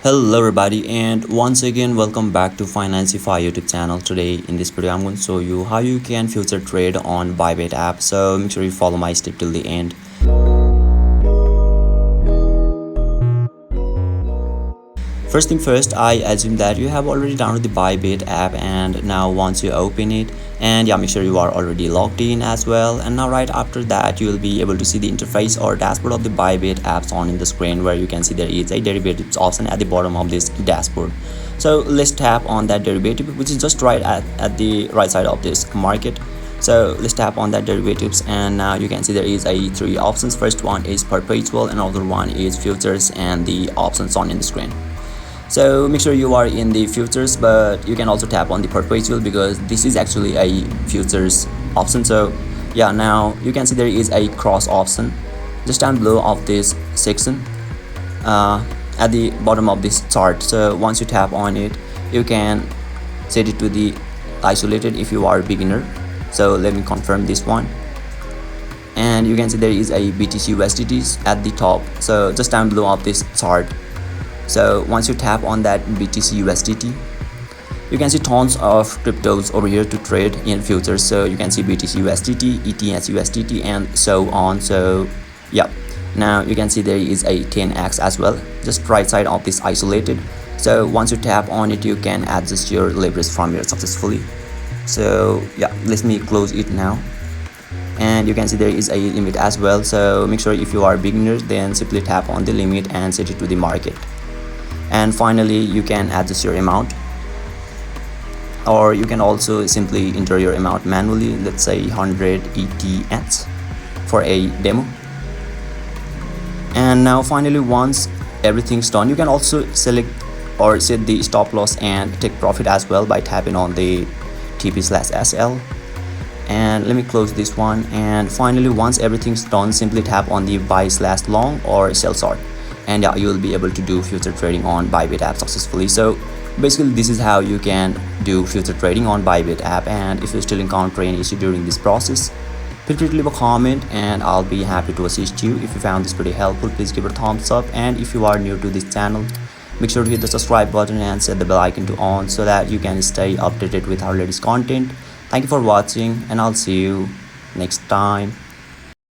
Hello everybody, and once again welcome back to Financify YouTube channel. Today in this video I'm going to show you how you can future trade on Bybit app, so make sure you follow my step till the end. First thing first, I assume that you have already downloaded the Bybit app, and now once you open it, and yeah, make sure you are already logged in as well. And now right after that, you will be able to see the interface or dashboard of the Bybit apps on in the screen, where you can see there is a derivatives option at the bottom of this dashboard. So let's tap on that derivative, which is just right at the right side of this market. So let's tap on that derivatives, and now you can see there is a three options. First one is perpetual, another one is futures, and the options on in the screen. So make sure you are in the futures, but you can also tap on the perpetual because this is actually a futures option. So yeah, now you can see there is a cross option just down below of this section at the bottom of this chart. So once you tap on it, you can set it to the isolated if you are a beginner. So let me confirm this one, and you can see there is a BTC USDT at the top, so just down below of this chart. So once you tap on that BTC USDT, you can see tons of cryptos over here to trade in futures. So you can see BTC USDT, ETH USDT, and so on. So yeah, now you can see there is a 10x as well, just right side of this isolated. So once you tap on it, you can adjust your leverage from here successfully. So yeah, let me close it now. And you can see there is a limit as well. So make sure if you are beginners, then simply tap on the limit and set it to the market. And finally, you can adjust your amount, or you can also simply enter your amount manually. Let's say 100 ETH for a demo. And now finally, once everything's done, you can also select or set the stop loss and take profit as well by tapping on the TP/SL. And let me close this one. And finally, once everything's done, simply tap on the buy/long or sell short, and yeah, you will be able to do future trading on Bybit app successfully. So basically, this is how you can do future trading on Bybit app. And if you still encounter any issue during this process, feel free to leave a comment and I'll be happy to assist you. If you found this pretty helpful, please give it a thumbs up, and if you are new to this channel, make sure to hit the subscribe button and set the bell icon to on so that you can stay updated with our latest content. Thank you for watching, and I'll see you next time.